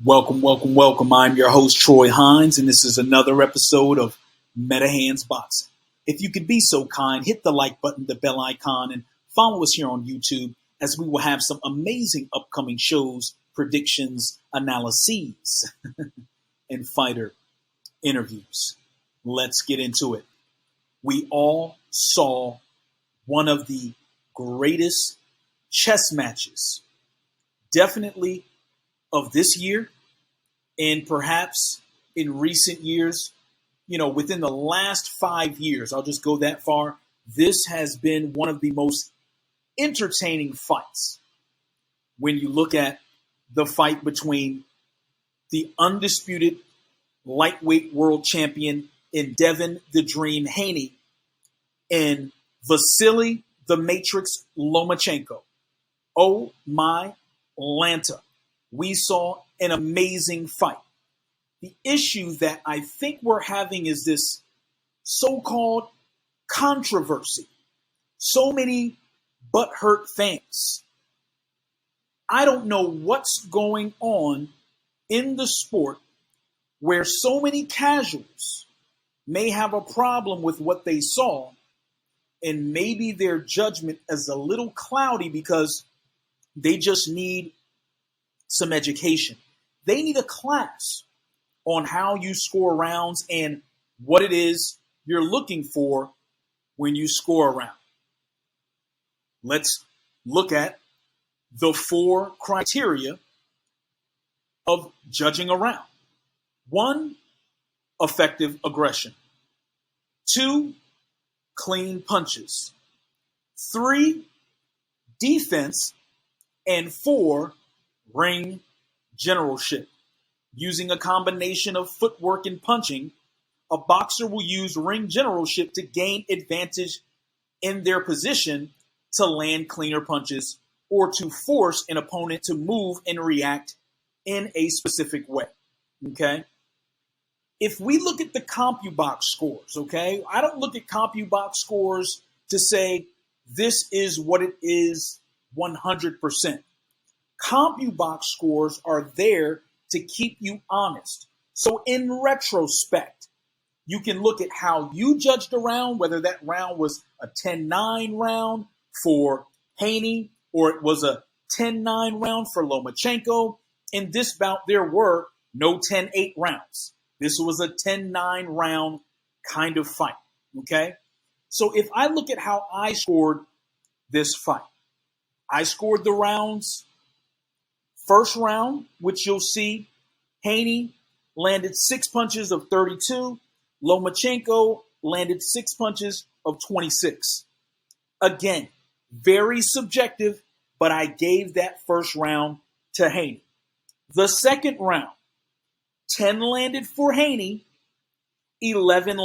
Welcome, welcome, welcome. I'm your host, Troy Hines, and this is another episode of META H.A.N.D.S Boxing. If you could be so kind, hit the like button, the bell icon, and follow us here on YouTube as we will have some amazing upcoming shows, predictions, analyses, and fighter interviews. Let's get into it. We all saw one of the greatest chess matches, definitely of this year, and perhaps in recent years, within the last 5 years, I'll just go that far. This has been one of the most entertaining fights. When you look at the fight between the undisputed lightweight world champion in Devin the Dream Haney and Vasyl the Matrix Lomachenko. Oh my Lanta. We saw an amazing fight. The issue that I think we're having is this so-called controversy. So many butthurt fans. I don't know what's going on in the sport where so many casuals may have a problem with what they saw, and maybe their judgment is a little cloudy because they just need some education. They need a class on how you score rounds and what it is you're looking for when you score a round. Let's look at the 4 criteria of judging a round. 1, effective aggression. 2, clean punches. 3, defense. And 4, ring generalship. Using a combination of footwork and punching, a boxer will use ring generalship to gain advantage in their position to land cleaner punches or to force an opponent to move and react in a specific way. Okay? If we look at the Compubox scores, okay, I don't look at Compubox scores to say this is what it is 100%. Compubox scores are there to keep you honest. So in retrospect, you can look at how you judged a round, whether that round was a 10-9 round for Haney or it was a 10-9 round for Lomachenko. In this bout, there were no 10-8 rounds. This was a 10-9 round kind of fight, okay? So if I look at how I scored this fight, I scored the rounds. First round, which you'll see, Haney landed 6 punches of 32. Lomachenko landed 6 punches of 26. Again, very subjective, but I gave that first round to Haney. The second round, 10 landed for Haney, 9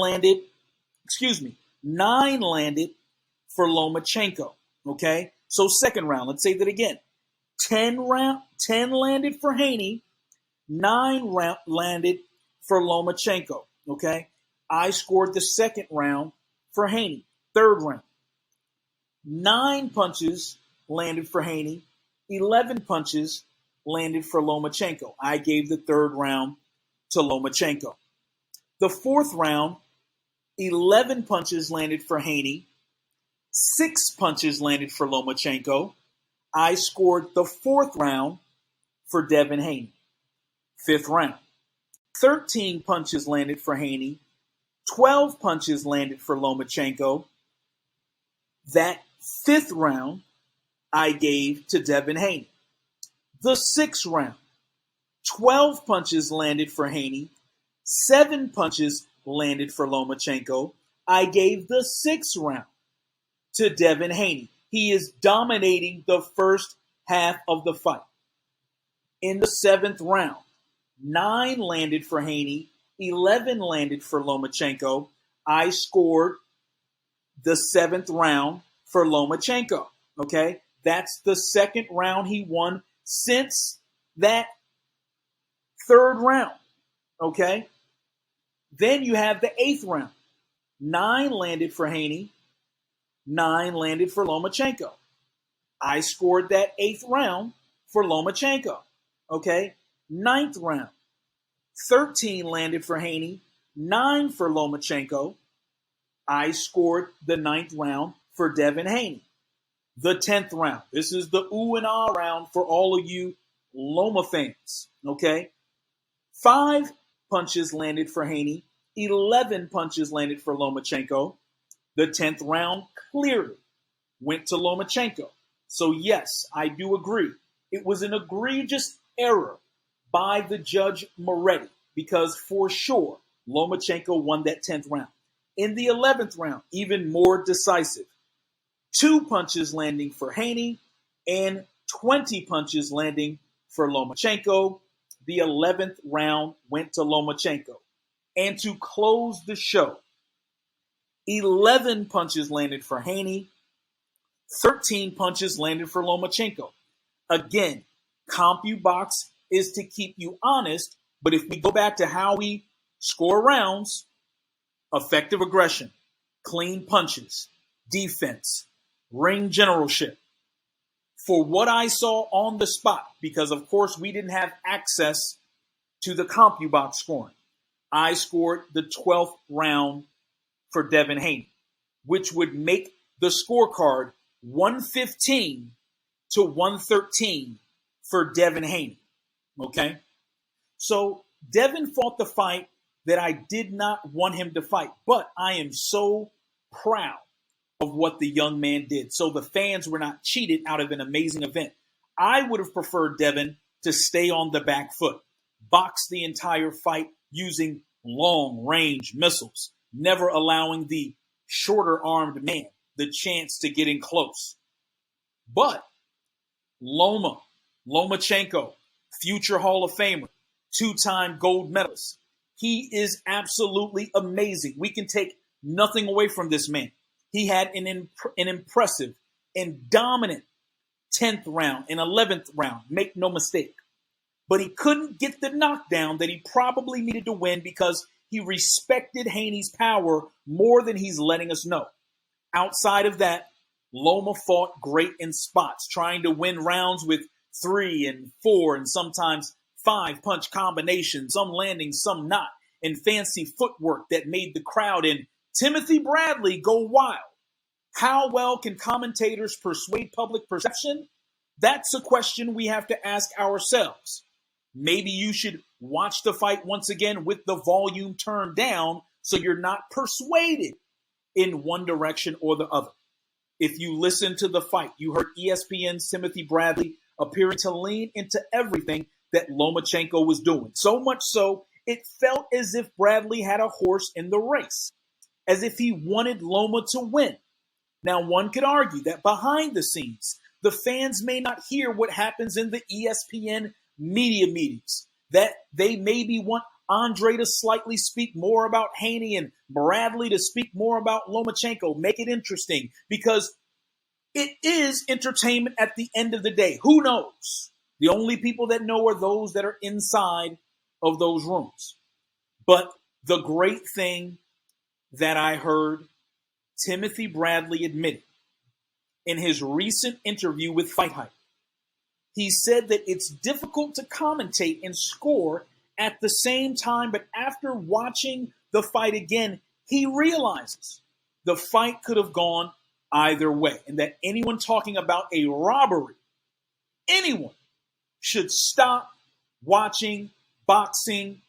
landed for Lomachenko. Okay? So second round, let's say that again. 10 landed for Haney, 9 landed for Lomachenko. Okay, I scored the second round for Haney. Third round, 9 punches landed for Haney, 11 punches landed for Lomachenko. I gave the third round to Lomachenko. The fourth round, 11 punches landed for Haney, 6 punches landed for Lomachenko. I scored the fourth round for Devin Haney. Fifth round, 13 punches landed for Haney, 12 punches landed for Lomachenko. That fifth round, I gave to Devin Haney. The sixth round, 12 punches landed for Haney, 7 punches landed for Lomachenko. I gave the sixth round to Devin Haney. He is dominating the first half of the fight. In the seventh round, 9 landed for Haney, 11 landed for Lomachenko. I scored the seventh round for Lomachenko. Okay? That's the second round he won since that third round. Okay? Then you have the eighth round. 9 landed for Haney, 9 landed for Lomachenko. I scored that eighth round for Lomachenko. Okay? Ninth round, 13 landed for Haney, 9 for Lomachenko. I scored the ninth round for Devin Haney. The 10th round. This is the ooh and ah round for all of you Loma fans. Okay? 5 punches landed for Haney. 11 punches landed for Lomachenko. The 10th round clearly went to Lomachenko. So yes, I do agree. It was an egregious error by the judge Moretti because for sure Lomachenko won that 10th round. In the 11th round, even more decisive. 2 punches landing for Haney and 20 punches landing for Lomachenko. The 11th round went to Lomachenko. And to close the show, 11 punches landed for Haney, 13 punches landed for Lomachenko. Again, Compubox is to keep you honest, but if we go back to how we score rounds, effective aggression, clean punches, defense, ring generalship. For what I saw on the spot, because of course we didn't have access to the Compubox scoring, I scored the 12th round for Devin Haney, which would make the scorecard 115 to 113 for Devin Haney. Okay? So Devin fought the fight that I did not want him to fight, but I am so proud of what the young man did. So the fans were not cheated out of an amazing event. I would have preferred Devin to stay on the back foot, box the entire fight using long-range missiles, never allowing the shorter-armed man the chance to get in close. But Lomachenko, future Hall of Famer, 2-time gold medalist, he is absolutely amazing. We can take nothing away from this man. He had an impressive and dominant 10th round and 11th round, make no mistake. But he couldn't get the knockdown that he probably needed to win because he respected Haney's power more than he's letting us know. Outside of that, Loma fought great in spots, trying to win rounds with 3 and 4 and sometimes 5 punch combinations, some landing, some not, and fancy footwork that made the crowd and Timothy Bradley go wild. How well can commentators persuade public perception? That's a question we have to ask ourselves. Maybe you should watch the fight once again with the volume turned down so you're not persuaded in one direction or the other. If you listen to the fight, you heard ESPN's Timothy Bradley appearing to lean into everything that Lomachenko was doing. So much so, it felt as if Bradley had a horse in the race, as if he wanted Loma to win. Now, one could argue that behind the scenes, the fans may not hear what happens in the ESPN media meetings, that they maybe want Andre to slightly speak more about Haney and Bradley to speak more about Lomachenko. Make it interesting because it is entertainment at the end of the day. Who knows? The only people that know are those that are inside of those rooms. But the great thing that I heard Timothy Bradley admitted in his recent interview with Fight Hype, he said that it's difficult to commentate and score at the same time, but after watching the fight again, he realizes the fight could have gone either way, and that anyone talking about a robbery, anyone should stop watching boxing.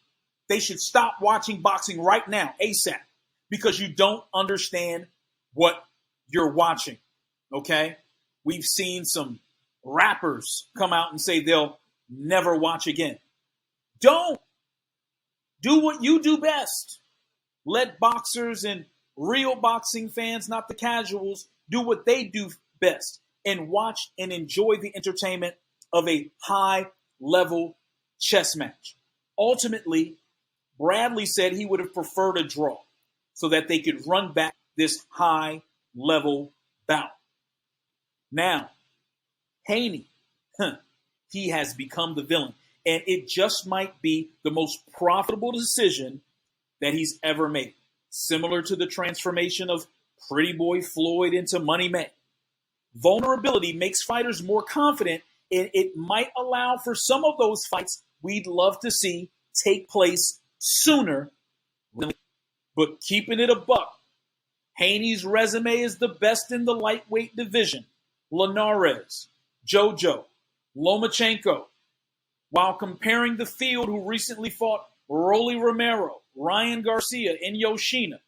They should stop watching boxing right now, ASAP, because you don't understand what you're watching, okay? We've seen some rappers come out and say they'll never watch again. Don't. Do what you do best. Let boxers and real boxing fans, not the casuals, do what they do best and watch and enjoy the entertainment of a high-level chess match. Ultimately, Bradley said he would have preferred a draw so that they could run back this high-level bout. Now, Haney, he has become the villain, and it just might be the most profitable decision that he's ever made, similar to the transformation of Pretty Boy Floyd into Money May. Vulnerability makes fighters more confident, and it might allow for some of those fights we'd love to see take place sooner. But keeping it a buck, Haney's resume is the best in the lightweight division. Linares, JoJo, Lomachenko, while comparing the field who recently fought Rolly Romero, Ryan Garcia, and Yoshina.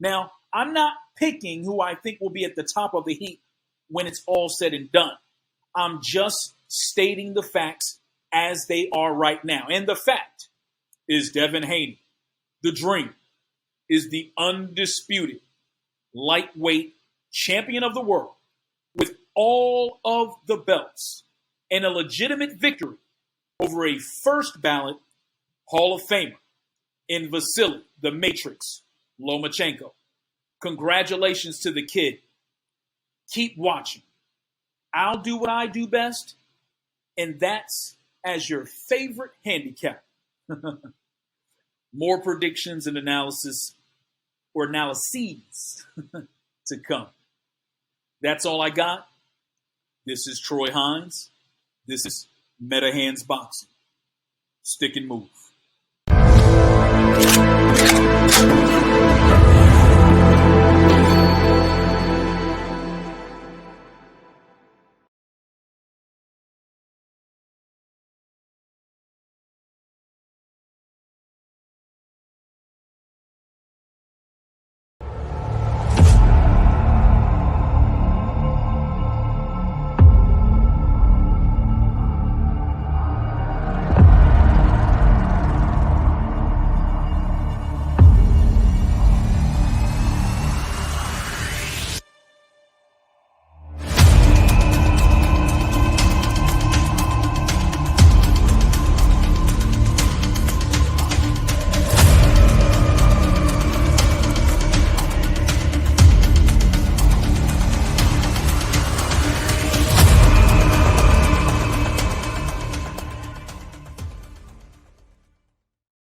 Now, I'm not picking who I think will be at the top of the heap when it's all said and done. I'm just stating the facts as they are right now. And the fact is Devin Haney, the dream, is the undisputed lightweight champion of the world with all of the belts and a legitimate victory over a first ballot Hall of Famer in Vasyl the Matrix Lomachenko. Congratulations to the kid. Keep watching. I'll do what I do best, and that's as your favorite handicap. More predictions and analyses to come. That's all I got. This is Troy Hines. This is META H.A.N.D.S Boxing. Stick and move.